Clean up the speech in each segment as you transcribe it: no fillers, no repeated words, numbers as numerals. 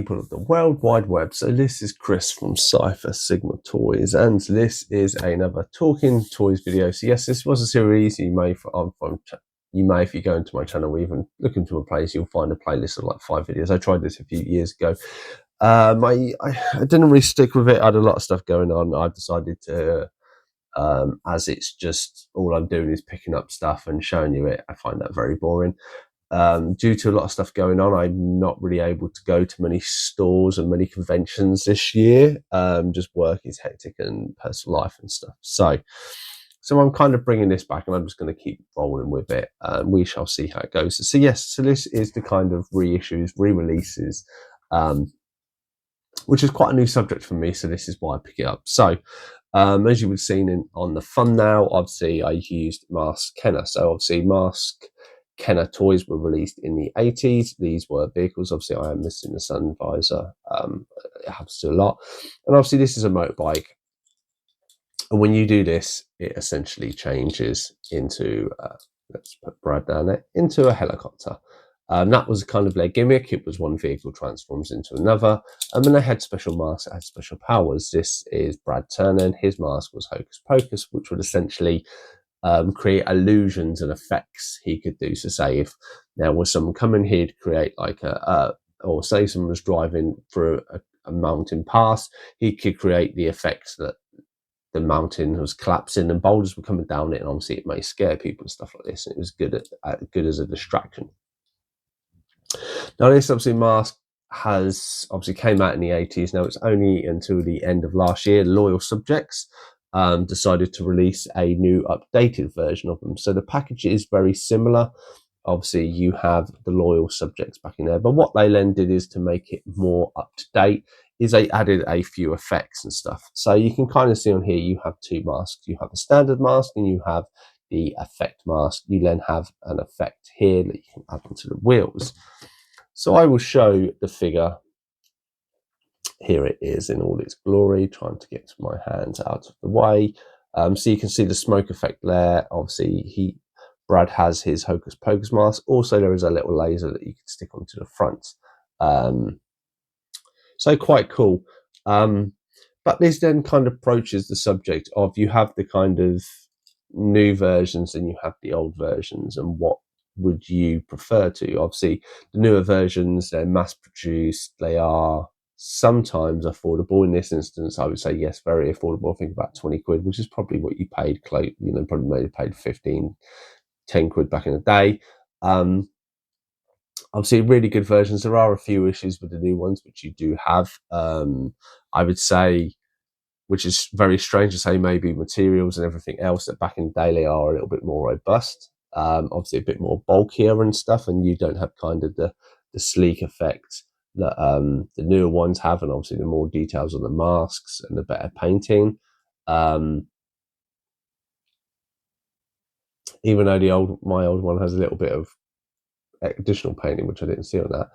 people of the World Wide Web. So this is Chris from Cypher Sigma Toys, and this is another Talking Toys video. So yes, this was a series. You may, if you go into my channel or even look into a place, you'll find a playlist of like 5 videos. I tried this a few years ago. I didn't really stick with it. I had a lot of stuff going on. I've decided to, as it's just all I'm doing is picking up stuff and showing you it. I find that very boring. Due to a lot of stuff going on, I'm not really able to go to many stores and many conventions this year. Just work is hectic and personal life and stuff. So I'm kind of bringing this back, and I'm just going to keep rolling with it. We shall see how it goes. So yes, so this is the kind of reissues, re-releases, which is quite a new subject for me. So this is why I pick it up. So as you would have seen on the thumbnail, obviously I used Mask Kenner. So obviously Mask Kenner toys were released in the 80s. These were vehicles. Obviously, I am missing the sun visor. It happens to a lot. And obviously, this is a motorbike. And when you do this, it essentially changes into, let's put Brad down there, into a helicopter. That was kind of their gimmick. It was one vehicle transforms into another. And then they had special masks that had special powers. This is Brad Turner, and his mask was Hocus Pocus, which would essentially create illusions and effects he could do. So say if there was someone coming, he'd create like or say someone was driving through a mountain pass, he could create the effect that the mountain was collapsing and boulders were coming down it, and obviously it may scare people and stuff like this. And it was good as a distraction. Now this obviously mask has obviously came out in the 80s. Now it's only until the end of last year, Loyal Subjects decided to release a new updated version of them. So the package is very similar. Obviously you have the Loyal Subjects back in there, but what they then did is to make it more up to date is they added a few effects and stuff. So you can kind of see on here, you have 2 masks. You have the standard mask and you have the effect mask. You then have an effect here that you can add onto the wheels. So I will show the figure. Here it is in all its glory, trying to get my hands out of the way. So you can see the smoke effect there. Obviously, Brad has his Hocus Pocus mask. Also, there is a little laser that you can stick onto the front. So quite cool. But this then kind of approaches the subject of you have the kind of new versions and you have the old versions, and what would you prefer to? Obviously, the newer versions, they're mass produced. They are sometimes affordable. In this instance, I would say yes, very affordable. I think about 20 quid, which is probably what you paid, probably maybe paid 15, 10 quid back in the day. Obviously really good versions. There are a few issues with the new ones, which you do have. I would say, which is very strange to say, maybe materials and everything else, that back in the day they are a little bit more robust. Obviously a bit more bulkier and stuff, and you don't have kind of the sleek effect that the newer ones have, and obviously the more details on the masks and the better painting. Even though my old one has a little bit of additional painting, which I didn't see on that.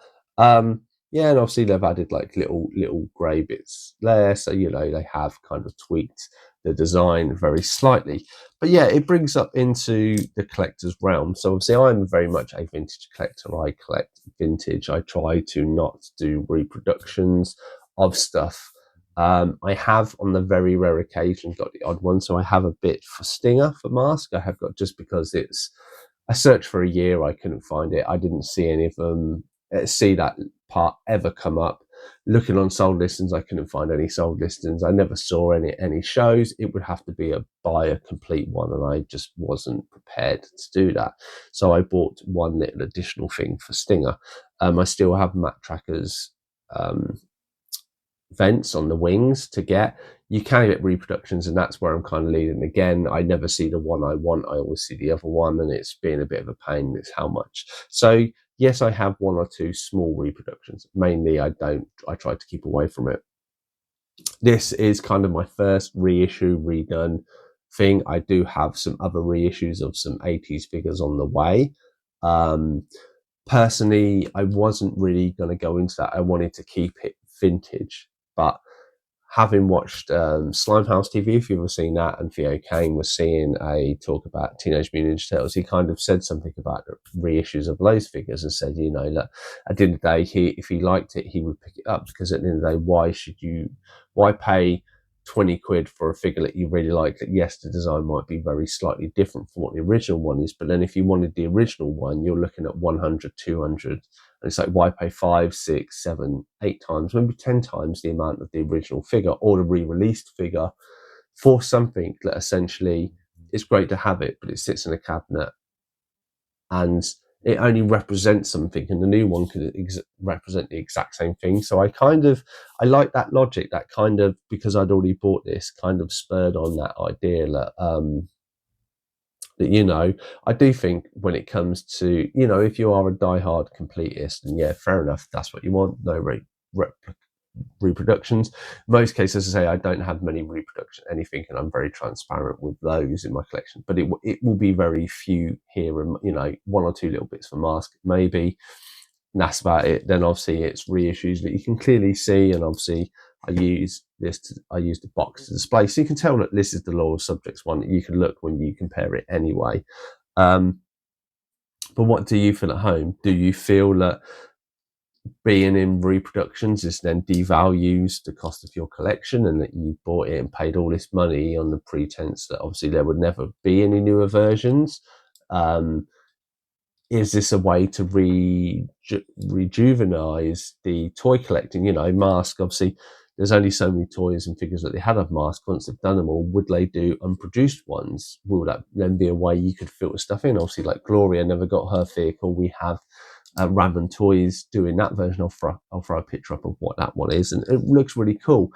Yeah, and obviously they've added like little grey bits there, so they have kind of tweaked the design very slightly. But yeah, it brings up into the collector's realm. So obviously I'm very much a vintage collector. I collect vintage. I try to not do reproductions of stuff. I have, on the very rare occasion, got the odd one. So I have a bit for Stinger for mask. I have got, just because I searched for a year, I couldn't find it. I didn't see any of them, see that part ever come up. Looking on sold listings, I couldn't find any sold listings. I never saw any shows. It would have to buy a complete one, and I just wasn't prepared to do that. So I bought one little additional thing for Stinger. I still have Matt Tracker's vents on the wings to get. You can get reproductions, and that's where I'm kind of leading. Again, I never see the one I want. I always see the other one, and it's being a bit of a pain. It's how much. So yes, I have 1 or 2 small reproductions. Mainly I try to keep away from it. This is kind of my first reissue, redone thing. I do have some other reissues of some 80s figures on the way. Personally, I wasn't really going to go into that. I wanted to keep it vintage, but having watched Slimehouse TV, if you've ever seen that, and Theo Kane was seeing a talk about Teenage Mutant Ninja Turtles, he kind of said something about the reissues of those figures and said, look, at the end of the day, if he liked it, he would pick it up, because at the end of the day, why pay 20 quid for a figure that you really like? Yes, the design might be very slightly different from what the original one is, but then if you wanted the original one, you're looking at 100, 200. And it's like, why pay 5, 6, 7, 8 times, maybe 10 times the amount of the original figure or the re-released figure for something that essentially is great to have it, but it sits in a cabinet and it only represents something, and the new one could represent the exact same thing. So I like that logic, that kind of, because I'd already bought this, kind of spurred on that idea that, I do think when it comes to, if you are a diehard completist, and yeah, fair enough, that's what you want, no reproductions. Most cases, as I say, I don't have many reproduction anything, and I'm very transparent with those in my collection, but it will be very few here, and 1 or 2 little bits for Mask maybe, and that's about it. Then obviously it's reissues that you can clearly see, and obviously I use the box to display, so you can tell that this is the Loyal Subjects one. You can look when you compare it anyway. But what do you feel at home? Do you feel that being in reproductions is then devalues the cost of your collection, and that you bought it and paid all this money on the pretense that obviously there would never be any newer versions? Is this a way to rejuvenize the toy collecting? Mask, obviously, there's only so many toys and figures that they had of Mask. Once they've done them all, would they do unproduced ones? Will that then be a way you could filter stuff in? Obviously, like Gloria never got her vehicle. We have Random Toys doing that version. I'll throw a picture up of what that one is, and it looks really cool.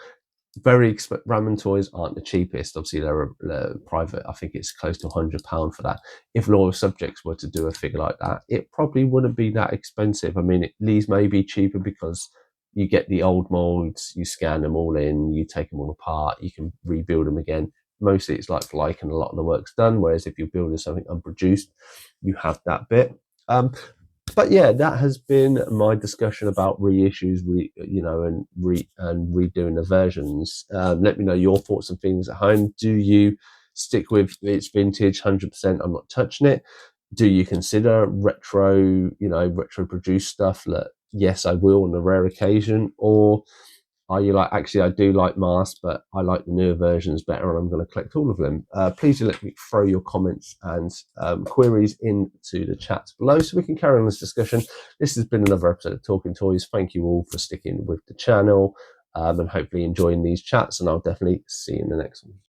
Random Toys aren't the cheapest. Obviously, they're private. I think it's close to £100 for that. If Loyal Subjects were to do a figure like that, it probably wouldn't be that expensive. I mean, these may be cheaper because you get the old molds, you scan them all in, you take them all apart, you can rebuild them again. Mostly it's like for like, and a lot of the work's done. Whereas if you're building something unproduced, you have that bit. But yeah, that has been my discussion about reissues, and redoing the versions. Let me know your thoughts and feelings at home. Do you stick with it's vintage 100%? I'm not touching it. Do you consider retro produced stuff? That yes, I will on a rare occasion, or are you like, actually, I do like Mask, but I like the newer versions better, and I'm going to collect all of them? Please do let me throw your comments and queries into the chat below so we can carry on this discussion. This has been another episode of Talking Toys. Thank you all for sticking with the channel and hopefully enjoying these chats, and I'll definitely see you in the next one.